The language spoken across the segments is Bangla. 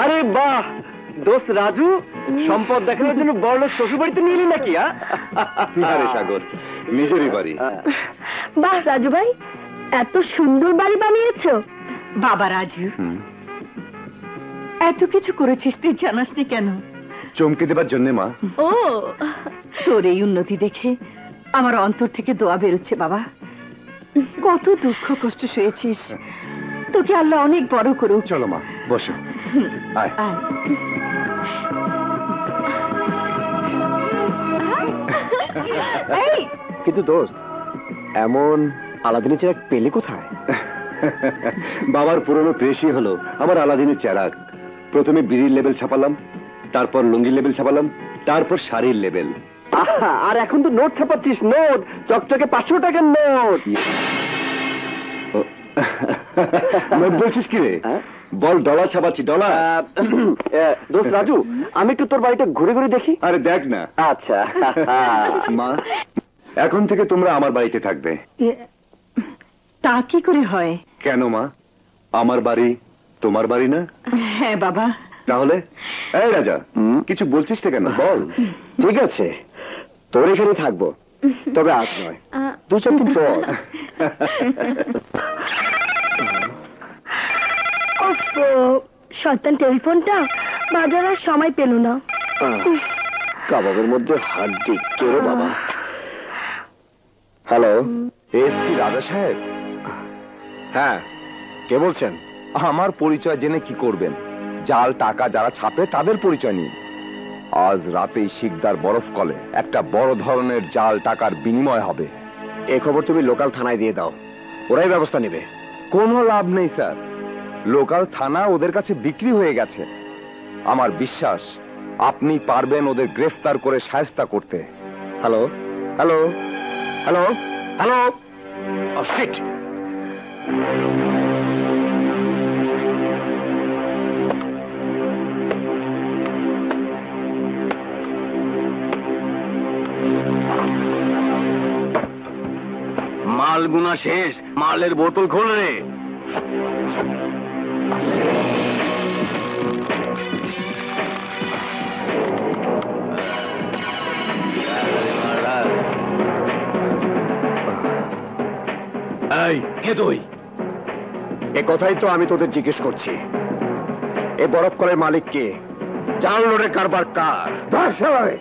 আরে বাহ দোস্ত রাজু, সম্পদ দেখানোর জন্য বড় লোক শ্বশুর বাড়িতে নিয়ে এলি নাকি? আরে সাগর, নিজেরই বাড়ি। বাহ রাজু ভাই, এত সুন্দর বাড়ি বানিয়েছো। বাবা রাজু, এত কিছু করেছিস, তুই জানাসনি কেন? চমকে দেবার জন্য মা। ও, তোর এই উন্নতি দেখে আমার অন্তর থেকে দোয়া বেরোচ্ছে বাবা। কত দুঃখ কষ্ট সয়েছিস, তোকে আল্লাহ অনেক বড় করুক। চলো মা, বসো। আয়। কিন্তু দোস্ত, এমন আলাদিনের চেরাগ পেলে কোথায়? বাবার পুরনো পেশই হলো আমার আলাদিনের চেরাগ। প্রথমে বিড়ির লেবেল ছাপালাম, তারপর লুঙ্গির লেবেল ছাপালাম, তারপর শাড়ির লেবেল। আর এখন তো নোট ছাপাচ্ছিস, নোট চকচকে 500 টাকার নোট। নোট বলছিস কি রে? বল, ডলার ছাপাচ্ছি, ডলার। দোস্ত রাজু, আমি একটু তোর বাড়িটা ঘুরে ঘুরে দেখি। আরে দেখ না। আচ্ছা। মা, এখন থেকে তোমরা আমার বাড়িতে থাকবে। তা কি করে হয়? কেন মা, আমার বাড়ি তোমার বাড়ি না? হ্যাঁ বাবা। তাহলে এই রাজা, কিছু বলছিস না কেন, বল। ঠিক আছে, তোর এখানে থাকবো, তবে আজ নয়, 2-4 দিন পর। শয়তান টেলিফোনটা বাজার সময় পেল না। কাবাবের মধ্যে হাড্ডি। কে রে বাবা? হ্যালো, এসপি রাজা সাহেব? হ্যাঁ, কে বলছেন? আমার পরিচয় জেনে কি করবেন? জাল টাকা যারা ছাপে তাদের পরিচয় নিন। আজ রাতেই শিকদার বরফ কলে একটা বড় ধরনের জাল টাকার বিনিময় হবে। এই খবর তুমি লোকাল থানায় দিয়ে দাও, ওরাই ব্যবস্থা নেবে। কোনো লাভ নেই স্যার, লোকাল থানা ওদের কাছে বিক্রি হয়ে গেছে। আমার বিশ্বাস আপনি পারবেন ওদের গ্রেফতার করে শায়েস্তা করতে। Hello hello hello hello. মাল গুনা শেষ, মালের বোতল খোল রে। এই কে তুই? এ কথাই তো আমি তোদের জিজ্ঞেস করছি। এ বরফ কলের মালিক কে? জাল নোটের কারবার কার? ধর সবাই।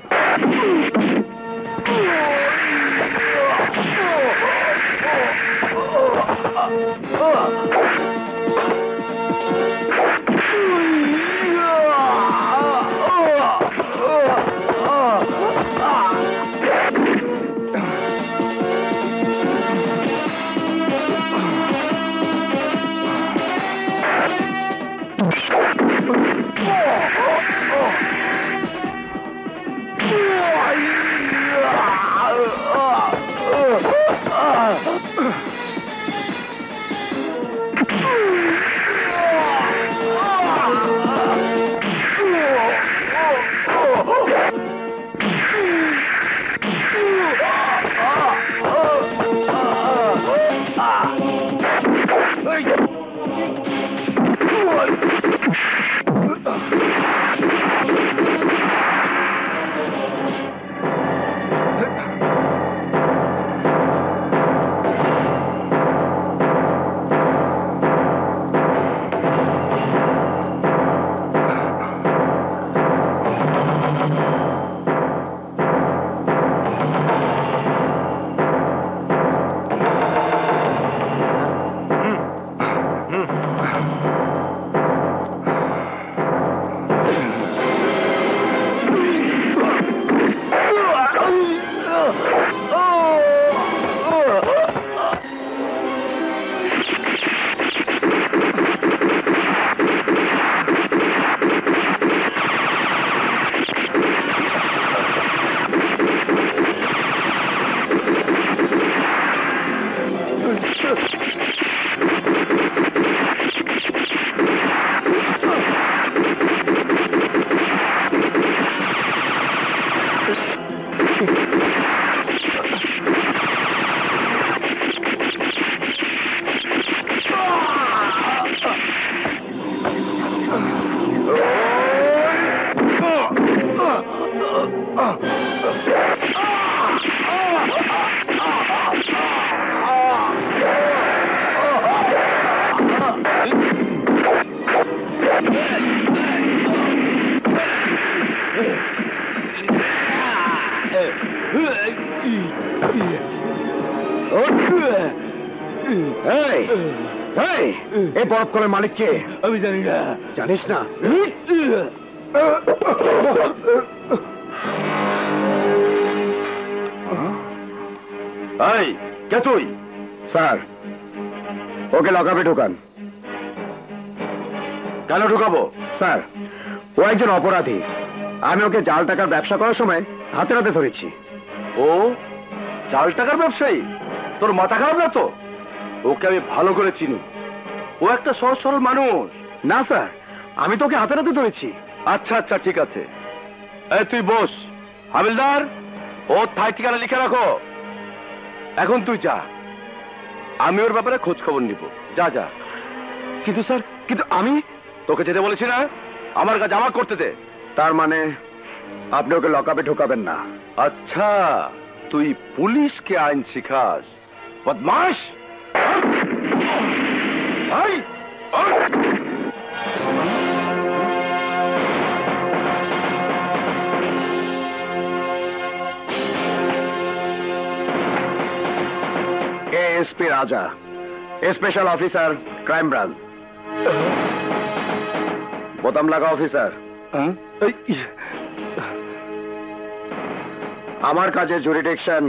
এই বরফ কলের মালিক কে? আমি জানি না। জানিস না? এই কে তুই? স্যার, ওকে লকআপে ঢোকান। কেন ঢুকাবো? স্যার, ও একজন অপরাধী। আমি ওকে জাল টাকার ব্যবসা করার সময় হাতে হাতে ধরেছি। ও জাল টাকার ব্যবসায়ী? তোর মাথা খারাপ না তো? ওকে আমি ভালো করে চিনি। ও একটা সহজ সরল মানুষ। না স্যার, আমি তোকে হাতে হাতে ধরেছি। আচ্ছা আচ্ছা ঠিক আছে। এই তুই বস। হাবিলদার, ওর ঠাই ঠিকানা লিখে রাখো। এখন তুই যা, আমি ওর ব্যাপারে খোঁজ খবর নিব। যা যা। কিন্তু স্যার, কিন্তু আমি তোকে যেতে বলেছি না? আমার কাছে জামা করতে দে। তার মানে আপনি ওকে লকআপে ঢোকাবেন না? আচ্ছা, তুই পুলিশকে আইন শিখাস? বদমাশ! এই, এএসপি রাজা, স্পেশাল অফিসার, ক্রাইম ব্রাঞ্চ। বোতাম লাগা অফিসার। আমার কাজে জুরিডিকশন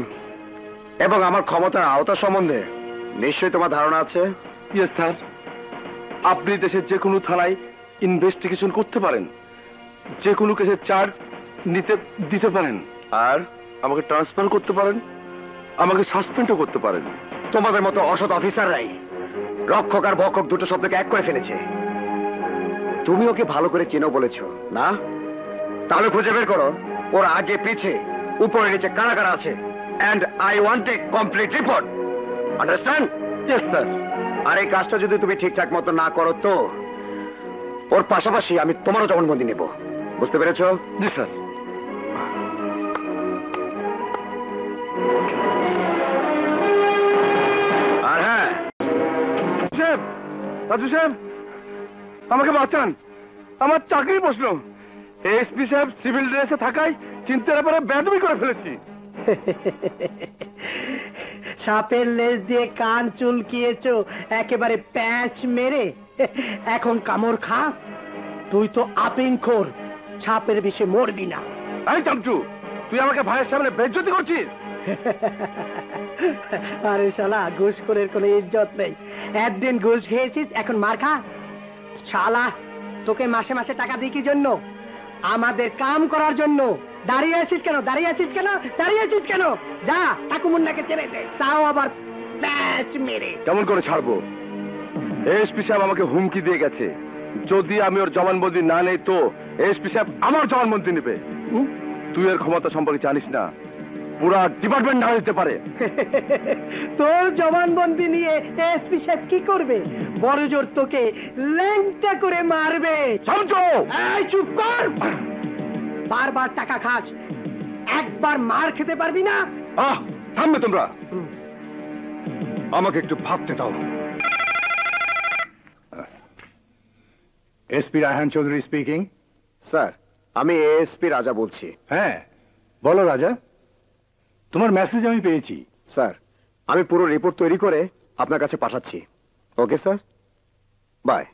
এবং আমার ক্ষমতার আওতা সম্বন্ধে নিশ্চয়ই তোমার ধারণা আছে। ইয়েস স্যার, আপনি দেশের যে কোনো থানায় ইনভেস্টিগেশন করতে পারেন, যে কোনো কেসের চার্জ দিতে পারেন, আর আমাকে ট্রান্সফার করতে পারেন, আমাকে সাসপেন্ডও করতে পারেন। তোমাদের মতো অসৎ অফিসাররাই রক্ষক আর ভক্ষক দুটো শব্দকে এক করে ফেলেছে। তুমি ওকে ভালো করে চেনো বলেছ না? তাহলে খুঁজে বের করো ওর আগে পিছে উপরে নিচে কারা কারা আছে। And I want a complete report. Understand? Yes sir. আর এই কাজটা যদি তুমি ঠিকঠাক মতো না করো তো ওর পাশাপাশি আমি তোমারও জবানবন্দি নেব। বুঝতে পেরেছো? জি স্যার। আর হ্যাঁ, সাহেব, রাজু সাহেব, আমাকে বাঁচান। আমার চাকরি প্রশ্ন। এসপি সাহেব সিভিল ড্রেসে থাকায় চিন্তার ব্যাপারে বেদবি করে ফেলেছি। সাপের লেজ দিয়ে কান চুলকিয়েছো একেবারে প্যাঁচ মেরে। এখন কামড় খা। তুই তো আপিংখোর, সাপের বিষে মরবি না। এই চামচু, তুই আমাকে ভাইয়ের সামনে বেইজ্জতি করছিস। আরে শালা, ঘুষখোরের কোনো ইজ্জত নেই। একদিন ঘুষ খেয়েছিস, এখন মার খা। শালা, তোকে মাসে মাসে টাকা দিই কি জন্য? আমাদের কাম করার জন্য। দাঁড়িয়ে আছিস কেন? দাঁড়িয়ে আছিস কেন? দাঁড়িয়ে আছিস কেন? যা, ঠাকুর মুন্নাকে ছেড়ে দে, তাও আবার প্যাঁচ মেরে। কেমন করে ছাড়বো? এসপি সাহেব আমাকে হুমকি দিয়ে গেছে, যদি আমি ওর জবানবন্দি না নেই তো এসপি সাহেব আমার জবানবন্দি নেবে। তুই এর ক্ষমতা সম্পর্কে জানিস না, পুরা ডিপার্টমেন্ট না দিতে পারে। তোর জবানবন্দি নিয়ে এসপি সাহেব কি করবে? বড় জোর তোকে ল্যাংটা করে মারবে। চামচু! এই চুপ কর! বারবার টাকা খাস, একবার মার খেতে পারবি না। থামবে তোমরা, আমাকে একটু ভাবতে দাও। SP Raihan Chowdhury speaking. Sir, আমি এএসপি রাজা বলছি। হ্যাঁ, বলো রাজা, তোমার মেসেজ আমি পেয়েছি। স্যার, আমি পুরো রিপোর্ট তৈরি করে আপনার কাছে পাঠাচ্ছি। Okay sir, bye.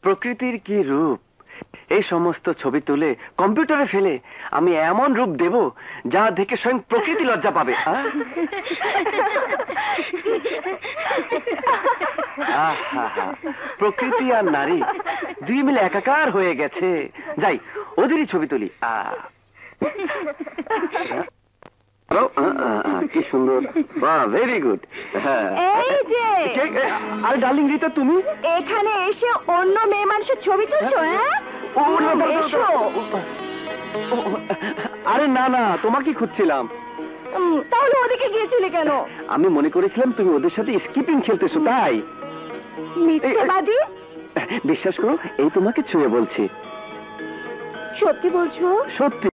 প্রকৃতির কি রূপ! এই সমস্ত ছবি তুলে কম্পিউটারে ফেলে আমি এমন রূপ দেব যা দেখে স্বয়ং প্রকৃতি লজ্জা পাবে। প্রকৃতি আর নারী দুই মিলে একাকার হয়ে গেছে। যাই, ওদেরই ছবি তুলি। কি সুন্দর! বাহ, ভেরি গুড। এই যে আরে ডার্লিং রিতা, তুমি এখানে এসে অন্য মেয়ে মানুষের ছবি তুলছো? হ্যাঁ, এসো। আরে না না, তোমাকে খুঁজছিলাম। তাহলে ওদিকে গিয়েছিলে কেন? আমি মনে করেছিলাম তুমি ওদের সাথে স্কিপিং খেলতেছো, তাই। মিথ্যাবাদী! বিশ্বাস করো, এই তোমাকে ছুঁয়ে বলছি। সত্যি বলছো? সত্যি।